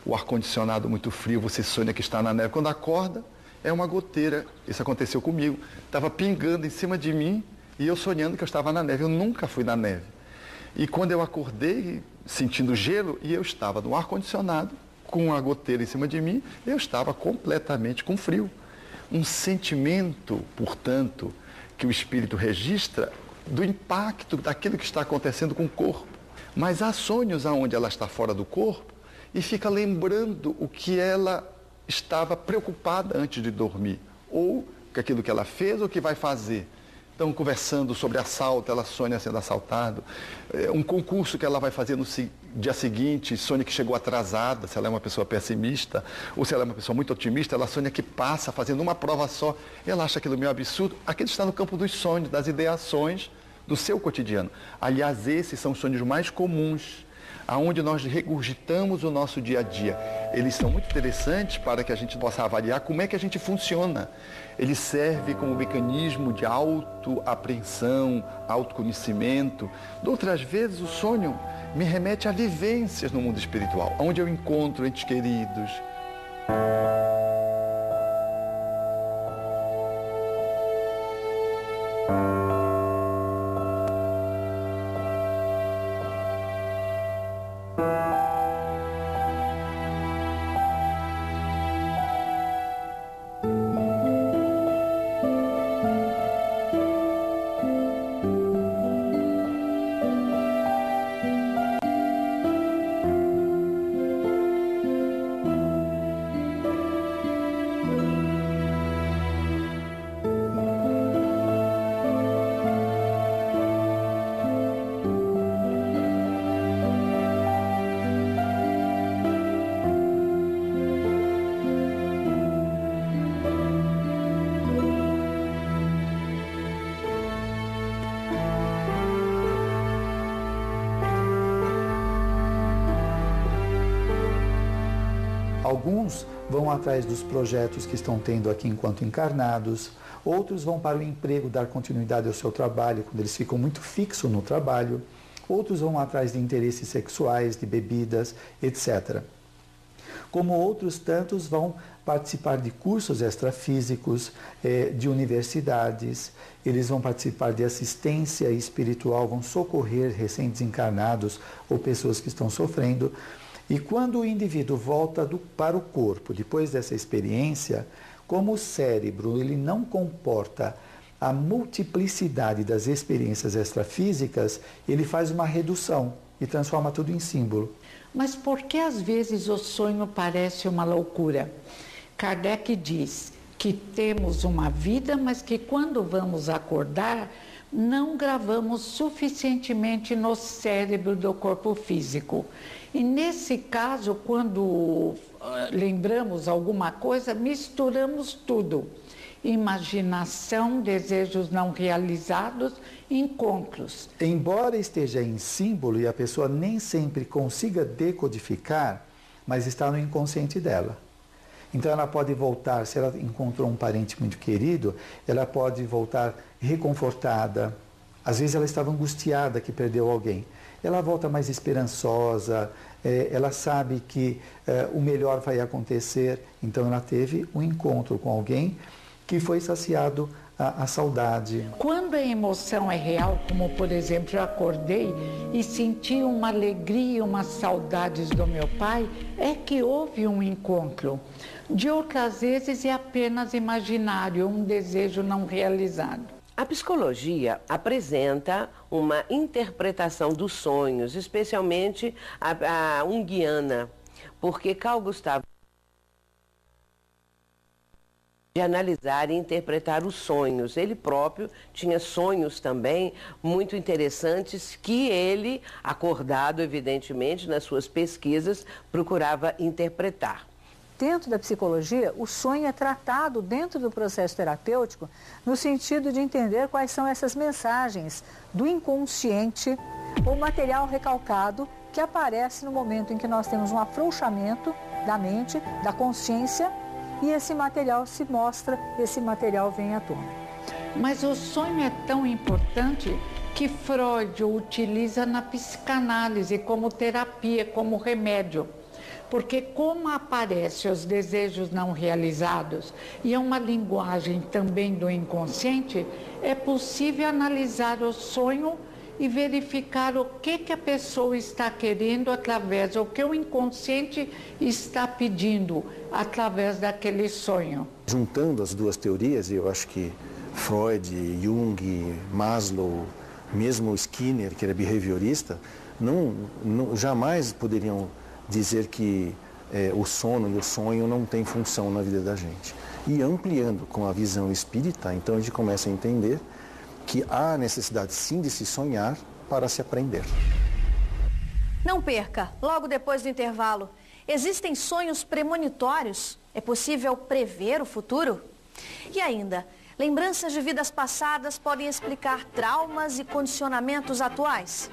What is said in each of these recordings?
o ar-condicionado muito frio, você sonha que está na neve. Quando acorda, é uma goteira. Isso aconteceu comigo. Estava pingando em cima de mim e eu sonhando que eu estava na neve. Eu nunca fui na neve. E quando eu acordei, sentindo gelo, e eu estava no ar-condicionado, com a goteira em cima de mim, eu estava completamente com frio. Um sentimento, portanto, que o espírito registra do impacto daquilo que está acontecendo com o corpo. Mas há sonhos onde ela está fora do corpo e fica lembrando o que ela estava preocupada antes de dormir, ou com aquilo que ela fez ou que vai fazer. Então, conversando sobre assalto, ela sonha sendo assaltada. Um concurso que ela vai fazer no dia seguinte, sonha que chegou atrasada, se ela é uma pessoa pessimista, ou se ela é uma pessoa muito otimista, ela sonha que passa fazendo uma prova só. Ela acha aquilo meio absurdo. Aquilo está no campo dos sonhos, das ideações do seu cotidiano. Aliás, esses são os sonhos mais comuns, aonde nós regurgitamos o nosso dia a dia. Eles são muito interessantes para que a gente possa avaliar como é que a gente funciona. Ele serve como mecanismo de autoapreensão, autoconhecimento. De outras vezes, o sonho me remete a vivências no mundo espiritual, onde eu encontro entes queridos. Alguns vão atrás dos projetos que estão tendo aqui enquanto encarnados, outros vão para o emprego, dar continuidade ao seu trabalho, quando eles ficam muito fixos no trabalho, outros vão atrás de interesses sexuais, de bebidas, etc. Como outros tantos vão participar de cursos extrafísicos, de universidades, eles vão participar de assistência espiritual, vão socorrer recém-desencarnados ou pessoas que estão sofrendo. E quando o indivíduo volta para o corpo, depois dessa experiência, como o cérebro ele não comporta a multiplicidade das experiências extrafísicas, ele faz uma redução e transforma tudo em símbolo. Mas por que às vezes o sonho parece uma loucura? Kardec diz que temos uma vida, mas que quando vamos acordar, não gravamos suficientemente no cérebro do corpo físico. E nesse caso, quando lembramos alguma coisa, misturamos tudo. Imaginação, desejos não realizados, encontros. Embora esteja em símbolo e a pessoa nem sempre consiga decodificar, mas está no inconsciente dela. Então ela pode voltar, se ela encontrou um parente muito querido, ela pode voltar reconfortada. Às vezes ela estava angustiada que perdeu alguém. Ela volta mais esperançosa, ela sabe que o melhor vai acontecer. Então ela teve um encontro com alguém que foi saciado a saudade. Quando a emoção é real, como por exemplo eu acordei e senti uma alegria, umas saudades do meu pai, é que houve um encontro. De outras vezes é apenas imaginário, um desejo não realizado. A psicologia apresenta uma interpretação dos sonhos, especialmente a junguiana, porque Carl Gustav de analisar e interpretar os sonhos. Ele próprio tinha sonhos também muito interessantes que ele, acordado evidentemente nas suas pesquisas, procurava interpretar. Dentro da psicologia, o sonho é tratado dentro do processo terapêutico no sentido de entender quais são essas mensagens do inconsciente ou material recalcado que aparece no momento em que nós temos um afrouxamento da mente, da consciência, e esse material se mostra, esse material vem à tona. Mas o sonho é tão importante que Freud o utiliza na psicanálise como terapia, como remédio. Porque como aparecem os desejos não realizados e é uma linguagem também do inconsciente, é possível analisar o sonho e verificar o que a pessoa está querendo através, o que o inconsciente está pedindo através daquele sonho. Juntando as duas teorias, eu acho que Freud, Jung, Maslow, mesmo Skinner, que era behaviorista, jamais poderiam dizer que o sono e o sonho não têm função na vida da gente. E ampliando com a visão espírita, então a gente começa a entender que há necessidade sim de se sonhar para se aprender. Não perca, logo depois do intervalo. Existem sonhos premonitórios? É possível prever o futuro? E ainda, lembranças de vidas passadas podem explicar traumas e condicionamentos atuais?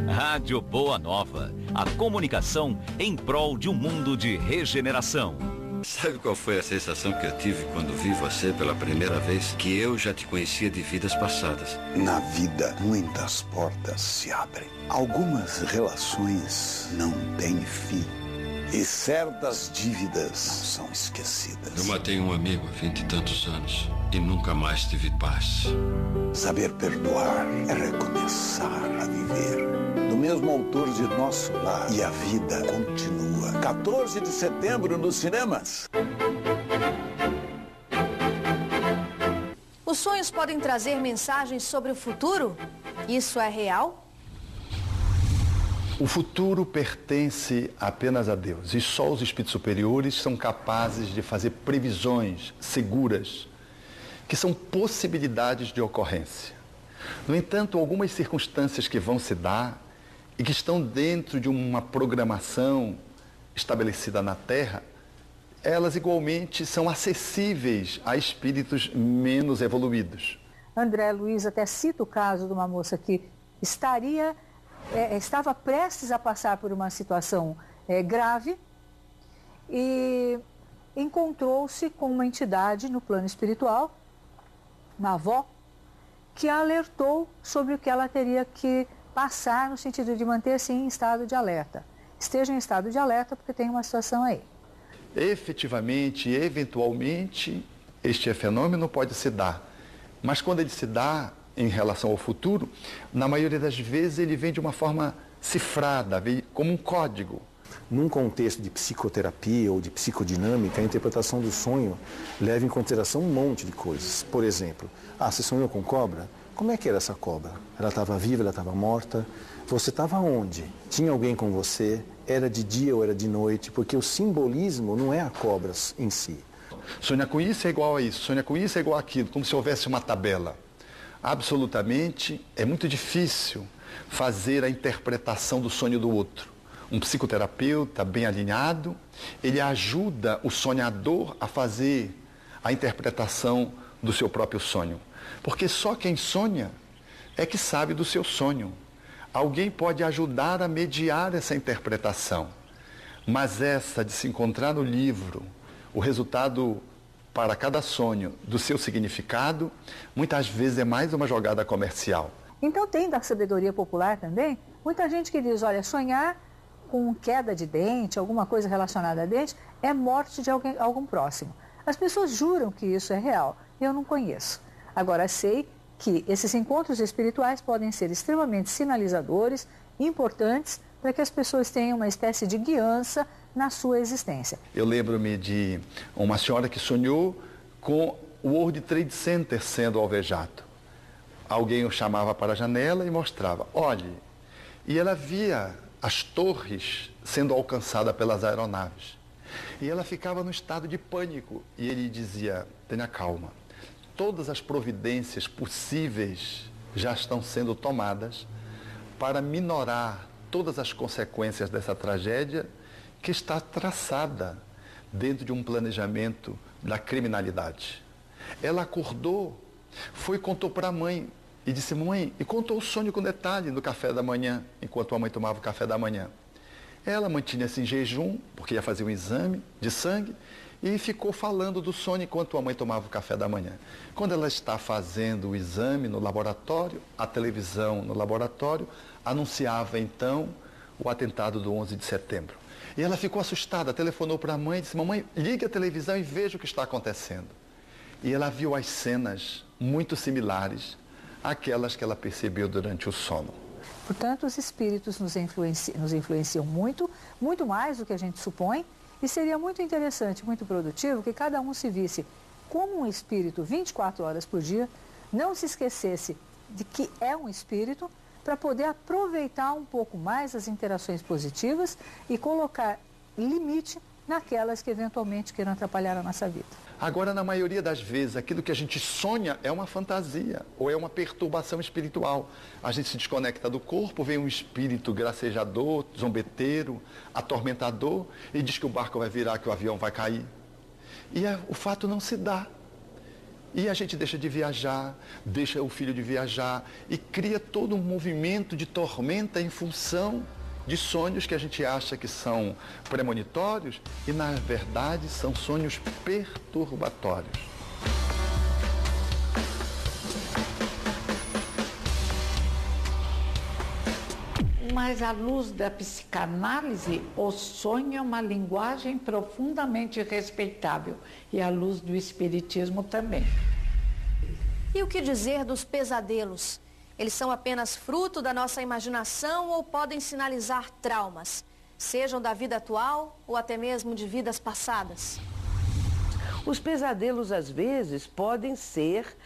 Rádio Boa Nova, a comunicação em prol de um mundo de regeneração. Sabe qual foi a sensação que eu tive quando vi você pela primeira vez? Que eu já te conhecia de vidas passadas. Na vida, muitas portas se abrem. Algumas relações não têm fim. E certas dívidas não são esquecidas. Eu matei um amigo há 20 e tantos anos e nunca mais tive paz. Saber perdoar é recomeçar a viver. Do mesmo autor de Nosso Lar. E a vida continua. 14 de setembro nos cinemas. Os sonhos podem trazer mensagens sobre o futuro? Isso é real? O futuro pertence apenas a Deus e só os espíritos superiores são capazes de fazer previsões seguras, que são possibilidades de ocorrência. No entanto, algumas circunstâncias que vão se dar e que estão dentro de uma programação estabelecida na Terra, elas igualmente são acessíveis a espíritos menos evoluídos. André Luiz até cita o caso de uma moça que estava prestes a passar por uma situação grave e encontrou-se com uma entidade no plano espiritual, uma avó, que a alertou sobre o que ela teria que passar no sentido de manter-se em estado de alerta. Esteja em estado de alerta porque tem uma situação aí. Efetivamente, eventualmente, este fenômeno pode se dar. Mas quando ele se dá em relação ao futuro, na maioria das vezes ele vem de uma forma cifrada, vem como um código. Num contexto de psicoterapia ou de psicodinâmica, a interpretação do sonho leva em consideração um monte de coisas. Por exemplo, você sonhou com cobra? Como é que era essa cobra? Ela estava viva, ela estava morta? Você estava onde? Tinha alguém com você? Era de dia ou era de noite? Porque o simbolismo não é a cobra em si. Sonhar com isso é igual a isso, sonhar com isso é igual àquilo, como se houvesse uma tabela. Absolutamente, é muito difícil fazer a interpretação do sonho do outro. Um psicoterapeuta bem alinhado, ele ajuda o sonhador a fazer a interpretação do seu próprio sonho. Porque só quem sonha é que sabe do seu sonho. Alguém pode ajudar a mediar essa interpretação. Mas essa de se encontrar no livro, o resultado para cada sonho do seu significado, muitas vezes é mais uma jogada comercial. Então tem da sabedoria popular também, muita gente que diz, olha, sonhar com queda de dente, alguma coisa relacionada a dente, é morte de algum próximo. As pessoas juram que isso é real, eu não conheço. Agora sei que esses encontros espirituais podem ser extremamente sinalizadores, importantes, para que as pessoas tenham uma espécie de guiança na sua existência. Eu lembro-me de uma senhora que sonhou com o World Trade Center sendo alvejado. Alguém o chamava para a janela e mostrava, olhe, e ela via as torres sendo alcançadas pelas aeronaves. E ela ficava no estado de pânico e ele dizia, tenha calma, todas as providências possíveis já estão sendo tomadas para minorar todas as consequências dessa tragédia que está traçada dentro de um planejamento da criminalidade. Ela acordou, foi e contou para a mãe e disse, mãe, e contou o sonho com detalhe no café da manhã, enquanto a mãe tomava o café da manhã. Ela mantinha-se em jejum, porque ia fazer um exame de sangue, e ficou falando do sonho enquanto a mãe tomava o café da manhã. Quando ela está fazendo o exame no laboratório, a televisão no laboratório anunciava então o atentado do 11 de setembro. E ela ficou assustada, telefonou para a mãe e disse: mamãe, ligue a televisão e veja o que está acontecendo. E ela viu as cenas muito similares àquelas que ela percebeu durante o sono. Portanto, os espíritos nos influenciam muito, muito mais do que a gente supõe, e seria muito interessante, muito produtivo que cada um se visse como um espírito 24 horas por dia, não se esquecesse de que é um espírito, para poder aproveitar um pouco mais as interações positivas e colocar limite naquelas que eventualmente queiram atrapalhar a nossa vida. Agora, na maioria das vezes, aquilo que a gente sonha é uma fantasia ou é uma perturbação espiritual. A gente se desconecta do corpo, vem um espírito gracejador, zombeteiro, atormentador e diz que o barco vai virar, que o avião vai cair. E o fato não se dá. E a gente deixa de viajar, deixa o filho de viajar e cria todo um movimento de tormenta em função de sonhos que a gente acha que são premonitórios e, na verdade, são sonhos perturbatórios. Mas à luz da psicanálise, o sonho é uma linguagem profundamente respeitável e à luz do espiritismo também. E o que dizer dos pesadelos? Eles são apenas fruto da nossa imaginação ou podem sinalizar traumas, sejam da vida atual ou até mesmo de vidas passadas? Os pesadelos, às vezes, podem ser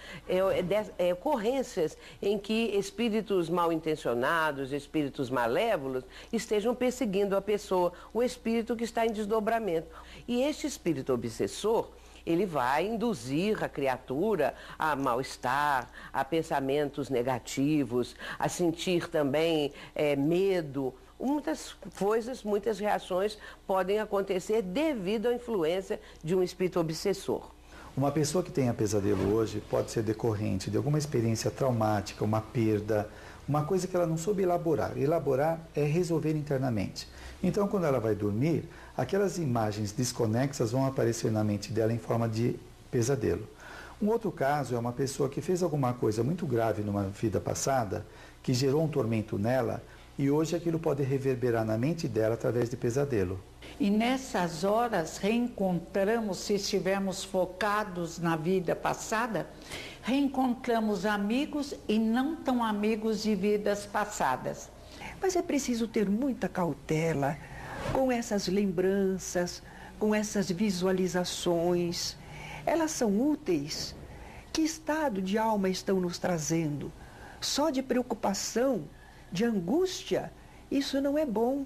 ocorrências em que espíritos mal intencionados, espíritos malévolos, estejam perseguindo a pessoa, o espírito que está em desdobramento. E este espírito obsessor, ele vai induzir a criatura a mal-estar, a pensamentos negativos, a sentir também medo. Muitas coisas, muitas reações podem acontecer devido à influência de um espírito obsessor. Uma pessoa que tenha pesadelo hoje pode ser decorrente de alguma experiência traumática, uma perda, uma coisa que ela não soube elaborar. Elaborar é resolver internamente. Então, quando ela vai dormir, aquelas imagens desconexas vão aparecer na mente dela em forma de pesadelo. Um outro caso é uma pessoa que fez alguma coisa muito grave numa vida passada, que gerou um tormento nela, e hoje aquilo pode reverberar na mente dela através de pesadelo. E nessas horas reencontramos, se estivermos focados na vida passada, reencontramos amigos e não tão amigos de vidas passadas. Mas é preciso ter muita cautela com essas lembranças, com essas visualizações. Elas são úteis. Que estado de alma estão nos trazendo? Só de preocupação, de angústia, isso não é bom.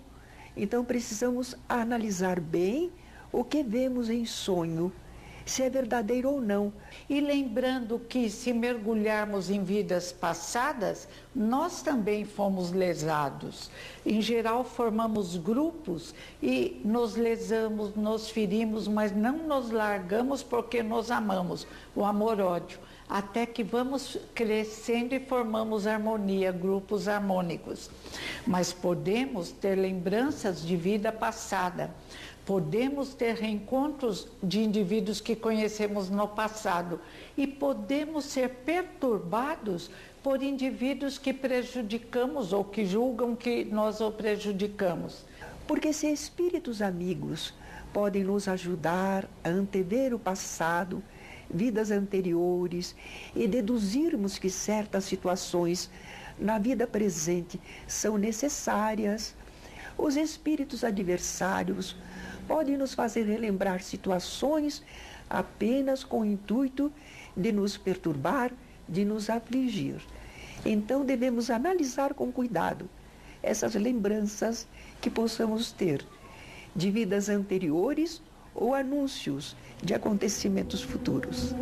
Então precisamos analisar bem o que vemos em sonho, se é verdadeiro ou não. E lembrando que se mergulharmos em vidas passadas, nós também fomos lesados. Em geral formamos grupos e nos lesamos, nos ferimos, mas não nos largamos porque nos amamos, o amor-ódio. Até que vamos crescendo e formamos harmonia, grupos harmônicos. Mas podemos ter lembranças de vida passada, podemos ter reencontros de indivíduos que conhecemos no passado e podemos ser perturbados por indivíduos que prejudicamos ou que julgam que nós o prejudicamos. Porque se espíritos amigos podem nos ajudar a antever o passado, vidas anteriores, e deduzirmos que certas situações na vida presente são necessárias, os espíritos adversários podem nos fazer relembrar situações apenas com o intuito de nos perturbar, de nos afligir. Então devemos analisar com cuidado essas lembranças que possamos ter de vidas anteriores ou anúncios de acontecimentos futuros.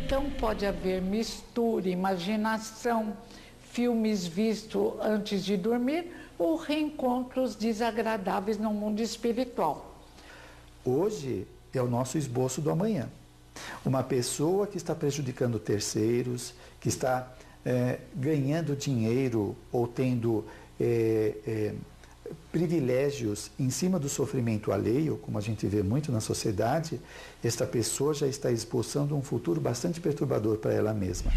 Então pode haver mistura, imaginação, filmes vistos antes de dormir ou reencontros desagradáveis no mundo espiritual. Hoje é o nosso esboço do amanhã. Uma pessoa que está prejudicando terceiros, que está ganhando dinheiro ou tendo privilégios em cima do sofrimento alheio, como a gente vê muito na sociedade, esta pessoa já está esboçando um futuro bastante perturbador para ela mesma.